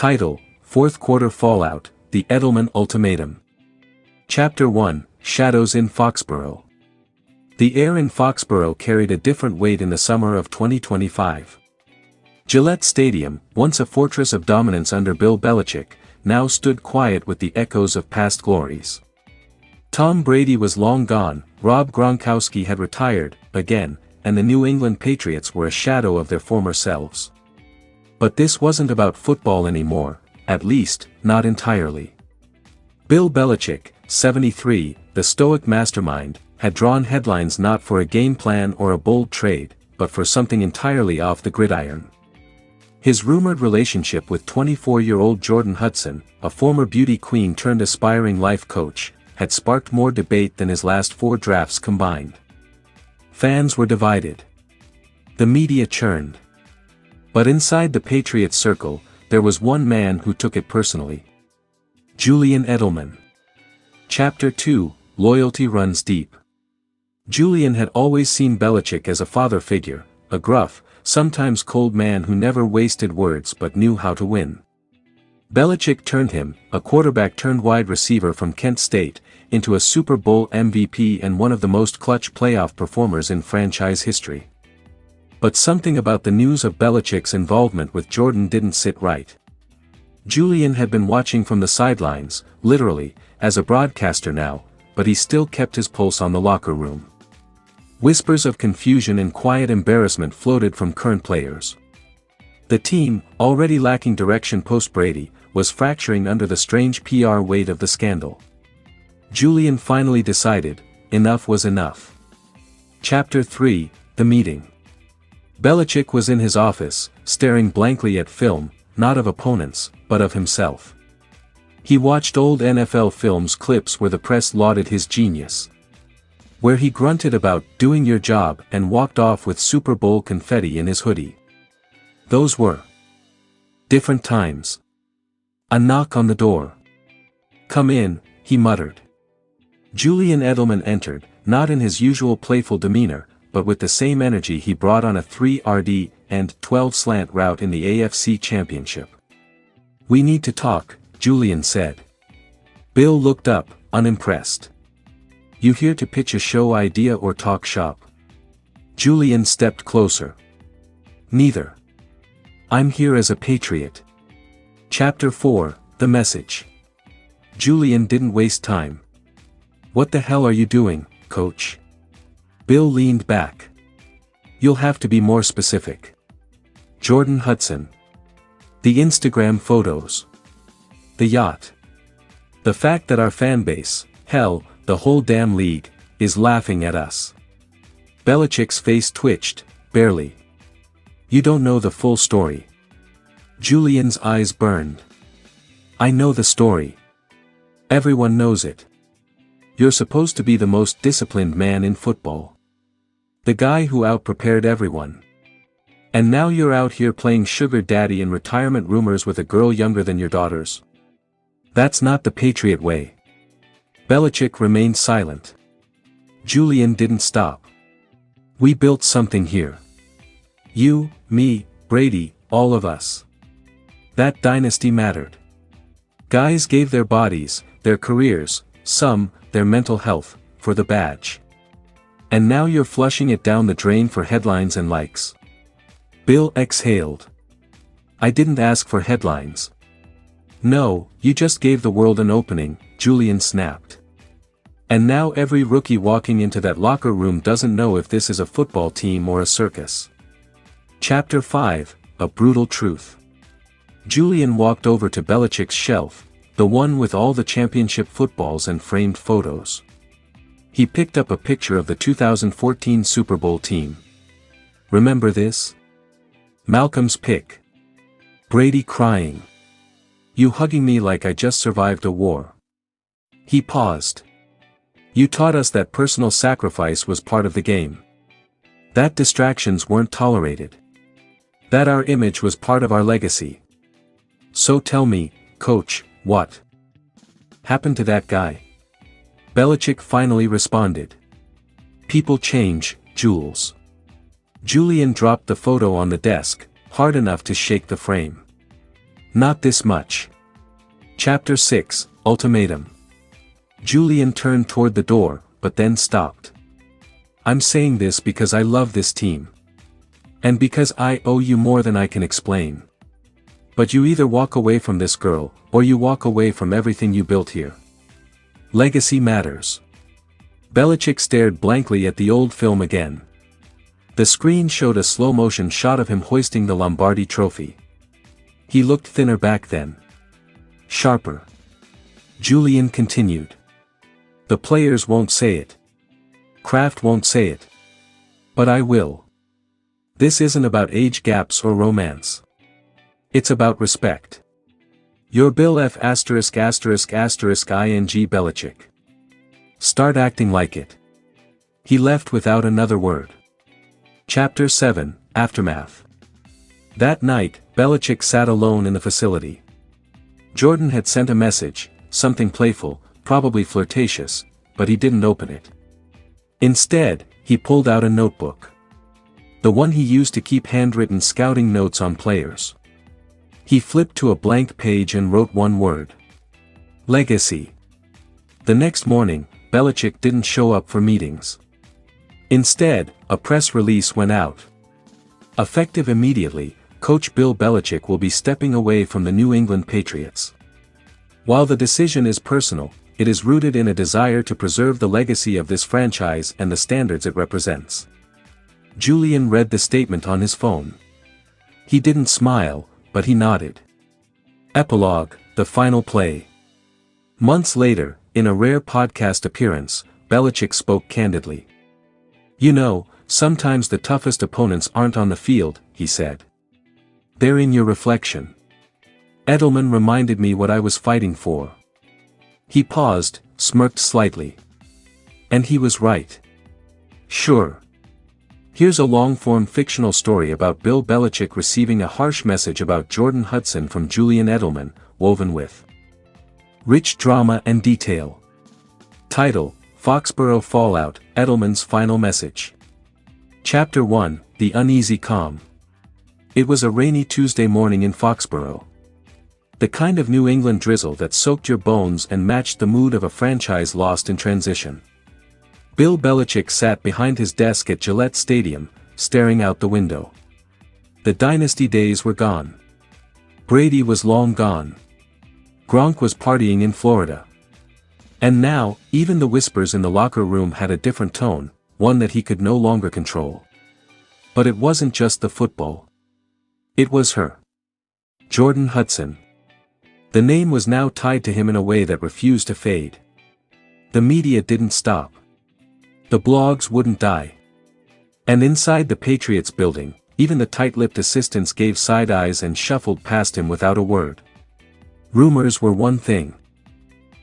Title, Fourth Quarter Fallout, The Edelman Ultimatum. Chapter 1, Shadows in Foxborough. The air in Foxborough carried a different weight in the summer of 2025. Gillette Stadium, once a fortress of dominance under Bill Belichick, now stood quiet with the echoes of past glories. Tom Brady was long gone, Rob Gronkowski had retired, again, and the New England Patriots were a shadow of their former selves. But this wasn't about football anymore, at least, not entirely. Bill Belichick, 73, the stoic mastermind, had drawn headlines not for a game plan or a bold trade, but for something entirely off the gridiron. His rumored relationship with 24-year-old Jordon Hudson, a former beauty queen turned aspiring life coach, had sparked more debate than his last 4 drafts combined. Fans were divided. The media churned. But inside the Patriots circle, there was one man who took it personally. Julian Edelman. Chapter 2, Loyalty Runs Deep. Julian had always seen Belichick as a father figure, a gruff, sometimes cold man who never wasted words but knew how to win. Belichick turned him, a quarterback turned wide receiver from Kent State, into a Super Bowl MVP and one of the most clutch playoff performers in franchise history. But something about the news of Belichick's involvement with Jordan didn't sit right. Julian had been watching from the sidelines, literally, as a broadcaster now, but he still kept his pulse on the locker room. Whispers of confusion and quiet embarrassment floated from current players. The team, already lacking direction post-Brady, was fracturing under the strange PR weight of the scandal. Julian finally decided, enough was enough. Chapter 3, The Meeting. Belichick was in his office, staring blankly at film, not of opponents, but of himself. He watched old NFL films clips where the press lauded his genius. Where he grunted about doing your job and walked off with Super Bowl confetti in his hoodie. Those were different times. A knock on the door. "Come in," he muttered. Julian Edelman entered, not in his usual playful demeanor, but with the same energy he brought on a 3-RD and 12 slant route in the AFC Championship. "We need to talk," Julian said. Bill looked up, unimpressed. "You here to pitch a show idea or talk shop?" Julian stepped closer. "Neither. I'm here as a patriot." Chapter 4, The Message. Julian didn't waste time. "What the hell are you doing, coach?" Bill leaned back. "You'll have to be more specific." Jordon Hudson. The Instagram photos. The yacht. The fact that our fanbase, hell, the whole damn league, is laughing at us. Belichick's face twitched, barely. "You don't know the full story." Julian's eyes burned. "I know the story. Everyone knows it. You're supposed to be the most disciplined man in football. The guy who outprepared everyone. And now you're out here playing sugar daddy in retirement rumors with a girl younger than your daughters. That's not the Patriot way." Belichick remained silent. Julian didn't stop. "We built something here. You, me, Brady, all of us. That dynasty mattered. Guys gave their bodies, their careers, some, their mental health, for the badge. And now you're flushing it down the drain for headlines and likes." Bill exhaled. "I didn't ask for headlines." "No, you just gave the world an opening," Julian snapped. "And now every rookie walking into that locker room doesn't know if this is a football team or a circus." Chapter 5, A Brutal Truth. Julian walked over to Belichick's shelf, the one with all the championship footballs and framed photos. He picked up a picture of the 2014 Super Bowl team. "Remember this? Malcolm's pick. Brady crying. You hugging me like I just survived a war." He paused. "You taught us that personal sacrifice was part of the game. That distractions weren't tolerated. That our image was part of our legacy. So tell me, coach, what happened to that guy?" Belichick finally responded. "People change, Jules." Julian dropped the photo on the desk, hard enough to shake the frame. Not this much. Chapter 6, Ultimatum. Julian turned toward the door, but then stopped. I'm saying this because I love this team. And because I owe you more than I can explain. But you either walk away from this girl, or you walk away from everything you built here. Legacy matters. Belichick stared blankly at the old film again. The screen showed a slow-motion shot of him hoisting the Lombardi trophy. He looked thinner back then. Sharper. Julian continued. The players won't say it. Kraft won't say it. But I will. This isn't about age gaps or romance. It's about respect. You're Bill F*************************************** ing Belichick. Start acting like it. He left without another word. Chapter 7, Aftermath. That night, Belichick sat alone in the facility. Jordon had sent a message, something playful, probably flirtatious, but he didn't open it. Instead, he pulled out a notebook. The one he used to keep handwritten scouting notes on players. He flipped to a blank page and wrote one word. Legacy. The next morning, Belichick didn't show up for meetings. Instead, a press release went out. Effective immediately, Coach Bill Belichick will be stepping away from the New England Patriots. While the decision is personal, it is rooted in a desire to preserve the legacy of this franchise and the standards it represents. Julian read the statement on his phone. He didn't smile, but he nodded. Epilogue, the final play. Months later, in a rare podcast appearance, Belichick spoke candidly. You know, sometimes the toughest opponents aren't on the field, he said. They're in your reflection. Edelman reminded me what I was fighting for. He paused, smirked slightly. And he was right. Sure. Here's a long-form fictional story about Bill Belichick receiving a harsh message about Jordon Hudson from Julian Edelman, woven with rich drama and detail. Title, Foxborough Fallout, Edelman's Final Message. Chapter 1, The Uneasy Calm. It was a rainy Tuesday morning in Foxborough. The kind of New England drizzle that soaked your bones and matched the mood of a franchise lost in transition. Bill Belichick sat behind his desk at Gillette Stadium, staring out the window. The dynasty days were gone. Brady was long gone. Gronk was partying in Florida. And now, even the whispers in the locker room had a different tone, one that he could no longer control. But it wasn't just the football. It was her. Jordon Hudson. The name was now tied to him in a way that refused to fade. The media didn't stop. The blogs wouldn't die. And inside the Patriots building, even the tight-lipped assistants gave side eyes and shuffled past him without a word. Rumors were one thing.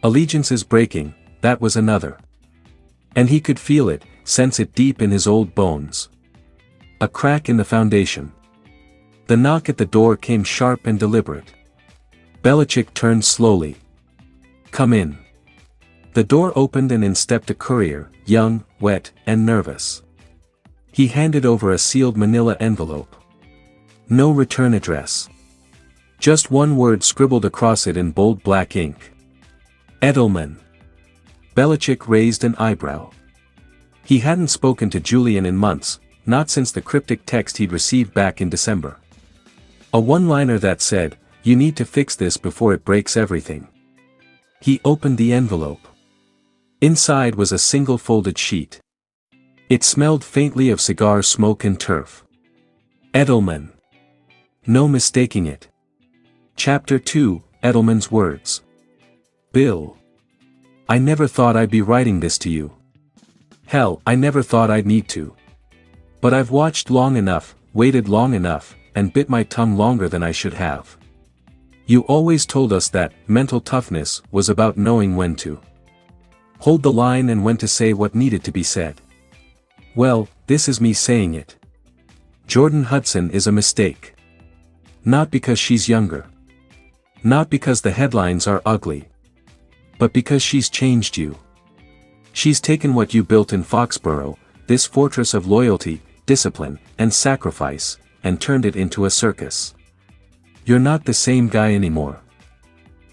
Allegiances breaking, that was another. And he could feel it, sense it deep in his old bones. A crack in the foundation. The knock at the door came sharp and deliberate. Belichick turned slowly. Come in. The door opened and in stepped a courier, young, wet, and nervous. He handed over a sealed manila envelope. No return address. Just one word scribbled across it in bold black ink. Edelman. Belichick raised an eyebrow. He hadn't spoken to Julian in months, not since the cryptic text he'd received back in December. A one-liner that said, "You need to fix this before it breaks everything." He opened the envelope. Inside was a single folded sheet. It smelled faintly of cigar smoke and turf. Edelman. No mistaking it. Chapter 2, Edelman's words. Bill. I never thought I'd be writing this to you. Hell, I never thought I'd need to. But I've watched long enough, waited long enough, and bit my tongue longer than I should have. You always told us that mental toughness was about knowing when to hold the line and when to say what needed to be said. Well, this is me saying it. Jordon Hudson is a mistake. Not because she's younger. Not because the headlines are ugly. But because she's changed you. She's taken what you built in Foxborough, this fortress of loyalty, discipline, and sacrifice, and turned it into a circus. You're not the same guy anymore.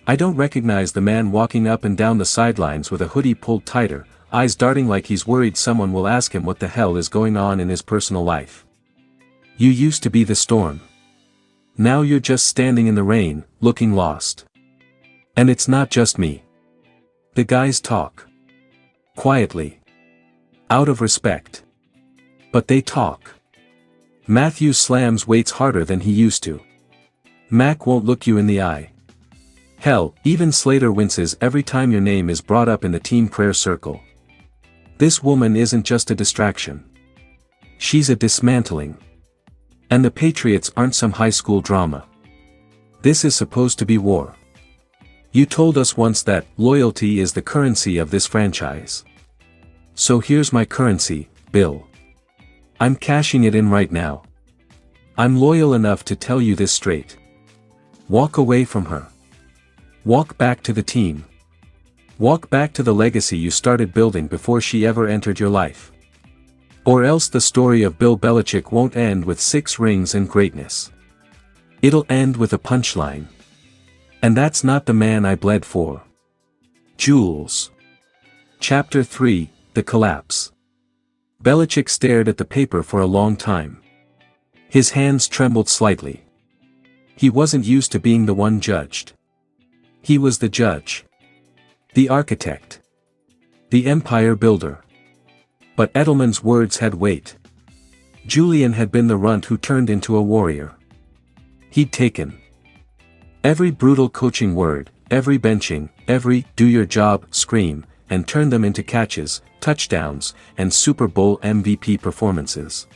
I don't recognize the man walking up and down the sidelines with a hoodie pulled tighter, eyes darting like he's worried someone will ask him what the hell is going on in his personal life. You used to be the storm. Now you're just standing in the rain, looking lost. And it's not just me. The guys talk. Quietly. Out of respect. But they talk. Matthew slams weights harder than he used to. Mac won't look you in the eye. Hell, even Slater winces every time your name is brought up in the team prayer circle. This woman isn't just a distraction. She's a dismantling. And the Patriots aren't some high school drama. This is supposed to be war. You told us once that loyalty is the currency of this franchise. So here's my currency, Bill. I'm cashing it in right now. I'm loyal enough to tell you this straight. Walk away from her. Walk back to the team. Walk back to the legacy you started building before she ever entered your life. Or else the story of Bill Belichick won't end with 6 rings and greatness. It'll end with a punchline. And that's not the man I bled for. Jules. Chapter 3, The Collapse. Belichick stared at the paper for a long time. His hands trembled slightly. He wasn't used to being the one judged. He was the judge. The architect. The empire builder. But Edelman's words had weight. Julian had been the runt who turned into a warrior. He'd taken every brutal coaching word, every benching, every "do your job" scream, and turned them into catches, touchdowns, and Super Bowl MVP performances.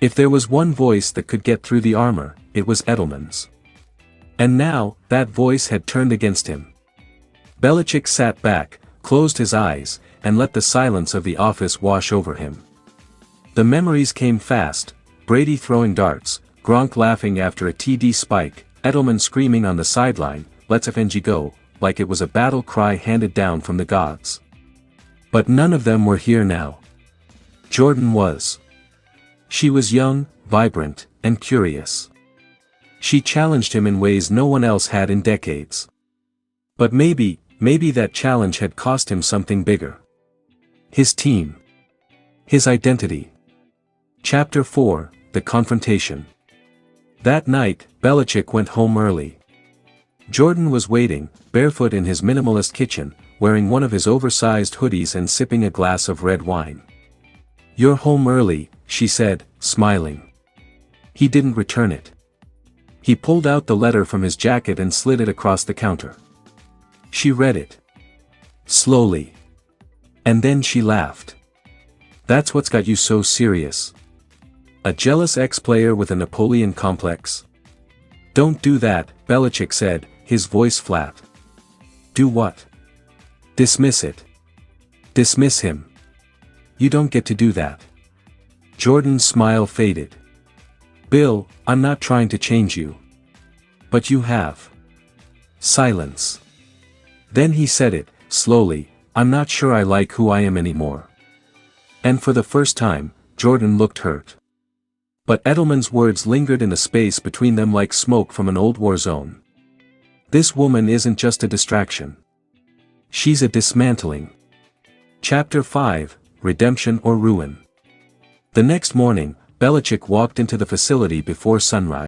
If there was one voice that could get through the armor, it was Edelman's. And now, that voice had turned against him. Belichick sat back, closed his eyes, and let the silence of the office wash over him. The memories came fast: Brady throwing darts, Gronk laughing after a TD spike, Edelman screaming on the sideline, "Let's FNG go," like it was a battle cry handed down from the gods. But none of them were here now. Jordon was. She was young, vibrant, and curious. She challenged him in ways no one else had in decades. But maybe that challenge had cost him something bigger. His team. His identity. Chapter 4, The Confrontation. That night, Belichick went home early. Jordon was waiting, barefoot in his minimalist kitchen, wearing one of his oversized hoodies and sipping a glass of red wine. "You're home early," she said, smiling. He didn't return it. He pulled out the letter from his jacket and slid it across the counter. She read it. Slowly. And then she laughed. "That's what's got you so serious? A jealous ex-player with a Napoleon complex?" "Don't do that," Belichick said, his voice flat. "Do what?" "Dismiss it. Dismiss him. You don't get to do that." Jordon's smile faded. "Bill, I'm not trying to change you. But you have." Silence. Then he said it, slowly, "I'm not sure I like who I am anymore." And for the first time, Jordon looked hurt. But Edelman's words lingered in the space between them like smoke from an old war zone. This woman isn't just a distraction. She's a dismantling. Chapter 5, Redemption or Ruin. The next morning, Belichick walked into the facility before sunrise.